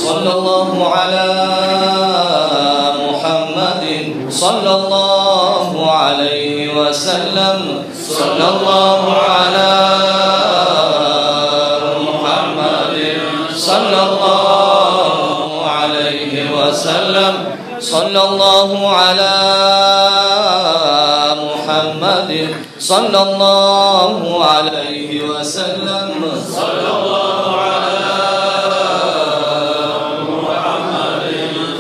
صلى الله على محمد صلى الله عليه وسلم صلى الله على محمد صلى الله عليه وسلم صلى الله على محمد صلى الله عليه وسلم صلى الله على محمد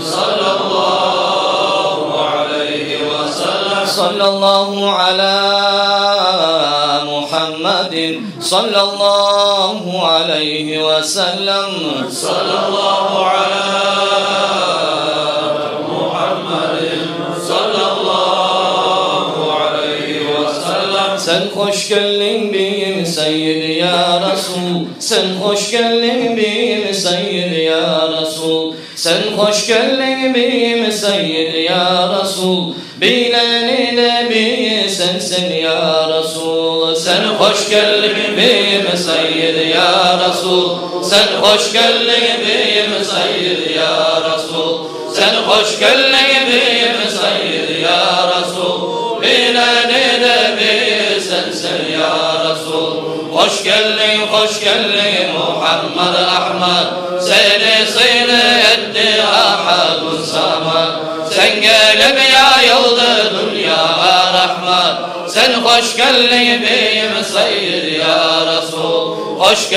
صلى الله عليه وسلم صلى الله على محمد صلى الله عليه وسلم صلى الله على sen hoş geldin beyim Seyyid ya Resul. Sen hoş geldin beyim Seyyid ya Resul. Sen hoş geldin beyim Seyyid ya Resul. Bileni nebi sensin ya Resul. Sen hoş geldin beyim Seyyid ya Resul. Sen hoş geldin beyim Seyyid ya Resul. Sen hoş geldin beyim Seyyid ya Resul. Bileni nebi sensin ya Resul. Hoş geldin Muhammed Ahmed. Seni sıylı etti Ahadun Samad. Sen gelip yayıldı dünyaya rahmet. Sen hoş geldin beyim Seyyid ya Resul. Hoş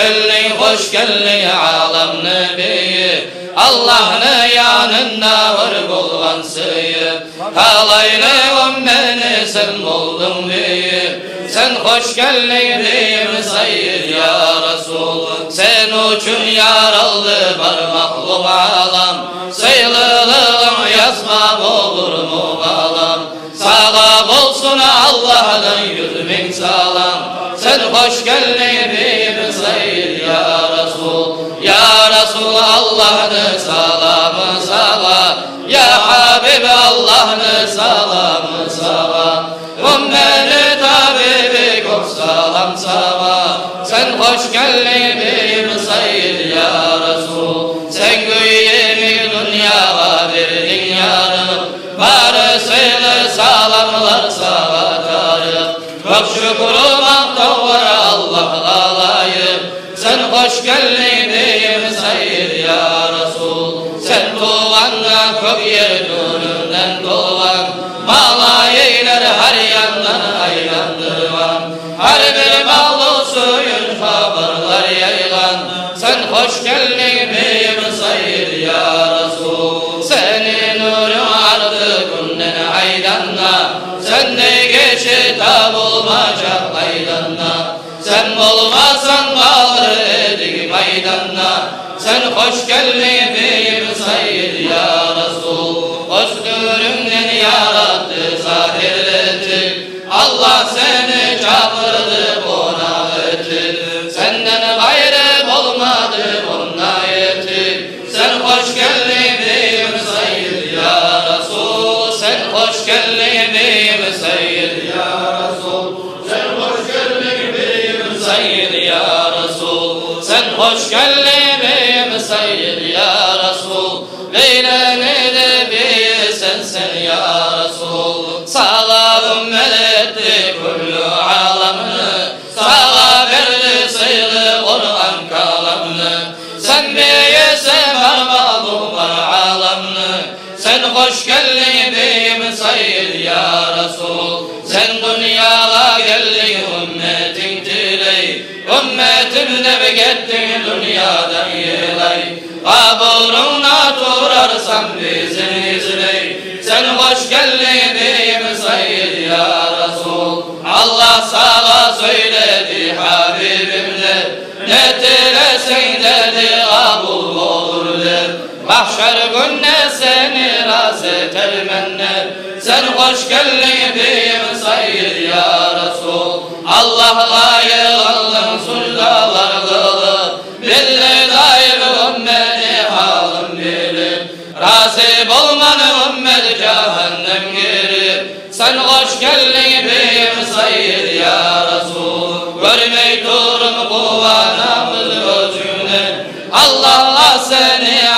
geldin alem nebiyi. Allah'ın yanında var bulgan sıyıp. Halaylı ümmeni sen oldun beyim. Sen hoş geldin beyim Seyyid ya Resul. Sen üçün yaraldı var mahluk alam. Seylılığın yazma olur mu alam. Sağab olsun Allah'dan 100.000 salam. Sen hoş geldin beyim Seyyid ya Resul. Ya Resul Allah'ın salamı salam. Ya Habib Allah'ın salamı salam. Ümmeti tabibi kok salam salam. Sen hoş geldin beyim Seyyid ya Resul. Sen güyemi dünyaya verdin yarım. Barısıyla salamlar sağa tarım. Çok şükür makta var Allah'a layık. Sen hoş geldin beyim Seyyid ya Resul. Sen tuğanla kök yer nurundan doğan. Malayeyler her yandan aylandıran. Her bir bağlı suyun haberler yayılan. Sen hoş geldin beyim Seyyid ya Resul. Senin nurun ardı günden aydanla. Sen de geçit bulmayacak aydanla. Sen olmasan kalır edik maydanla. Sen hoş geldin beyim Seyyid ya Resul. Özgüründen yarattı zahirletin. Allah seni çağırdı buna etin. Senden gayrı olmadı bununla yetin. Sen hoş geldin beyim Seyyid ya Resul. Sen hoş geldin beyim Seyyid ya Resul. Sen hoş geldin beyim Seyyid ya Resul. Sen hoş geldin beyim Seyyid ya Resul. Leyleni de bir sensin ya Resul. Sağla ümmetti kullu alamını. Sağla verdi sayılı Kur'an kalamını. Sen beyse mermalum var alamını. Sen hoş geldin beyim Seyyid ya Resul. Sen dünyaya geldin ümmetin diley. Ümmetimde bir gittin dünyadan yelay. Kaburuna durarsan bizi izley. Sen hoş geldin beyim Seyyid ya Resul. Allah sana söyledi Habibimle. Ne dilesen dedi kabul olur der. Mahşer günne seni razı eder menler. Sen hoş geldin beyim Seyyid ya Resul. Allah layık aldın suldalar kılıp. Billi daim ümmeti halim bilip. Razı olman ümmet cehennem girip. Sen hoş geldin beyim Seyyid ya Resul. Görmey durum kuvanamız gözüne. Allah seni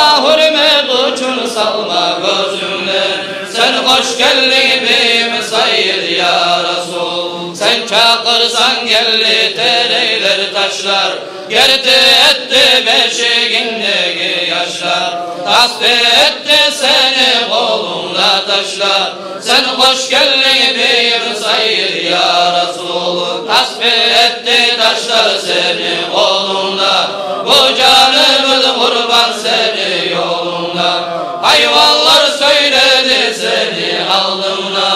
Sana hürmet uçun salma gözümden. Sen hoş geldin beyim Sayyid ya Resul. Sen çakırsan geldi tereyler taşlar. Gerdi etti beşiğindeki yaşlar. Tasbih etti seni kolunda taşlar. Sen hoş geldin beyim Sayyid ya Resul. Tasbih etti taşlar seni kolunda. Bu canımız kurban seni yolunda. Hayvanlar söyledi seni aldığına.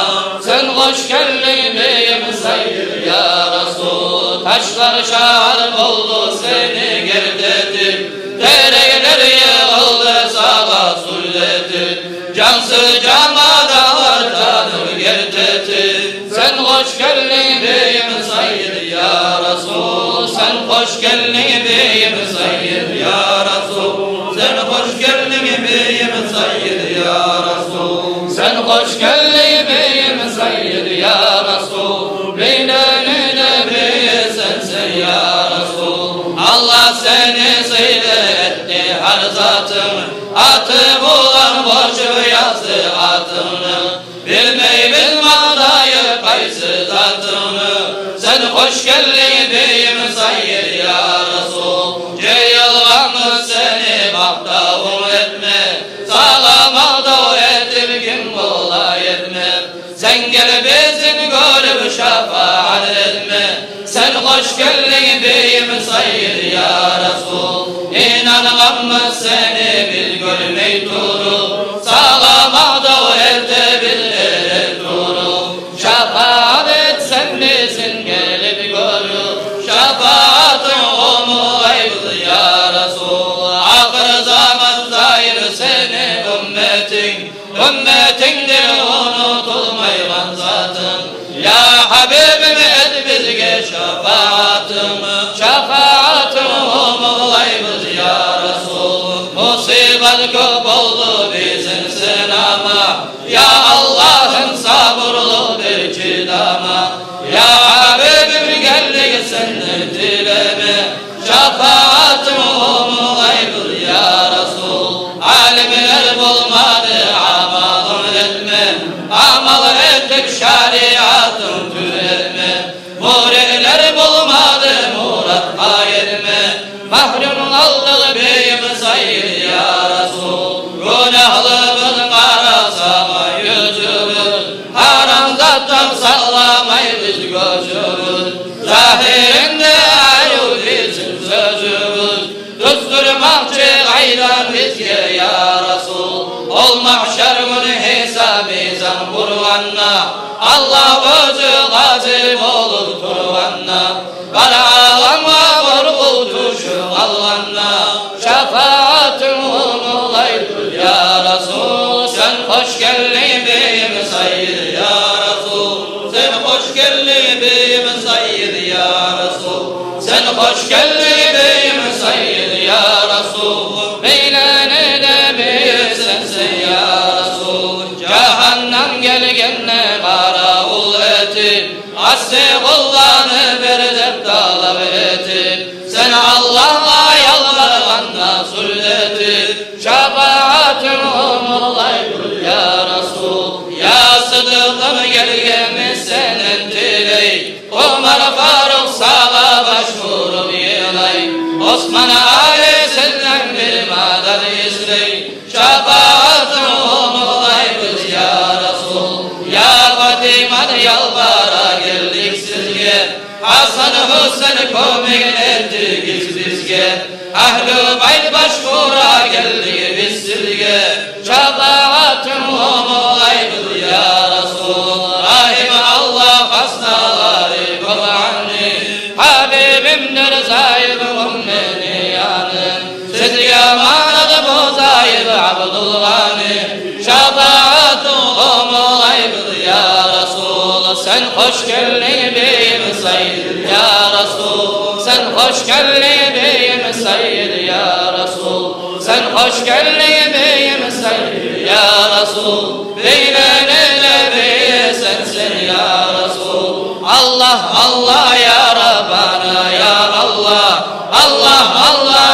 Sen hoş geldin beyim Sayyid ya Resul. Taşlar şahit oldu seni gerdedir. Dereler yığıldı sağa sulledir. Cansız cama dağlar canım gerdedir. Sen hoş geldin beyim Sayyid ya Resul. Sen hoş geldin beyim Sayyid ya Resul. Sen hoş geldin beyim Sayyid ya Resul. Sen hoş geldin beyim Sayyid ya Resul. Beynine nebi sensin ya Resul. Allah seni sıydı etti her zatın. Atı bulan boşu yazdı adını. Bilmey bilmadayı kaysı zatını. Sen hoş geldin beyim Sayyid ya Resul. Ceylanımız seni mahdavun etme. Sağlama da etim kim kolay etme. Sen gel bizim görüp şefaat etme. Sen hoş geldin beyim Sayyid ya Resul. İnanmamız seni bil görmey duru. Sağlama da elde bil duru. Şefaat et sen bizim gelip görü. Şefaatın o muaydı ya Resul. Ahir zaman zahir seni ümmetin. Ümmetindir unutulmayan zatın. Ya Habibim et bizge şefaatını. Şefaatın o muaydı ya Resul. Musibet çok oldu bizim sınama. Ya Allah'ın sabırlı bir çidama. Ya Habibim geldik senden dileme. Şefaatın o muaydı ya Resul. Alimler bulmadı amalın etme. Amal ettik şeriatın türetme. Muridler bulmadı murat ayırme. Mahrum aldık beyim Sayyid ya Resul. Günahlımız karasama yüzümüz. Haram zattan sallamayı biz gözümüz. Zahirinde ayrı bizim sözümüz. Düzdürmakçı gaydan bizge ya Resul. Ol mahşer günü hesab izan kurvanna. Allah özü gazip olur turvanna. Karağlama korkutuşu Allah'ına. Şefaatın olaydır ya Resul. Sen hoş geldin beyim Sayyid ya Resul. Sen hoş geldin beyim Sayyid ya Resul. Sen hoş geldin beyim Sayyid ya Resul. Beynine de bir sensin ya Resul. Cehennem gelgenle karavul etip. Aslı kullanı verdip talep etip. Sen Allah'a yalvarganla sulletip. Şefaatın olaydır ya Resul. Ya Sıdık'ım gelgemiz senin diley. Ömer Faruk sağa başvurup yelay. Osman Ali senden bir madar izley. Şefaatın olaydır ya Resul. Ya Fatiman yalvara geldik sizge. Hasan Hüseyin komik ettik bizge. Ahl-ı Bayt başvura geldik biz sizge. Şefaatın olaydır ya Resul. Rahim Allah hastaları kulağını. Habibimdir zahib ümmeni yanın. Sizge manadı bu zahib Abdullah'ını. Şefaatın olaydır ya Resul. Sen hoş geldin beyim Sayyid ya Resul. Sen hoş geldin beyim Sayyid ya Resul. Sen hoş geldin beyim Sayyid ya Resul. Beynine nebi sensin ya Resul. Allah Allah ya Rabbana ya Allah. Allah Allah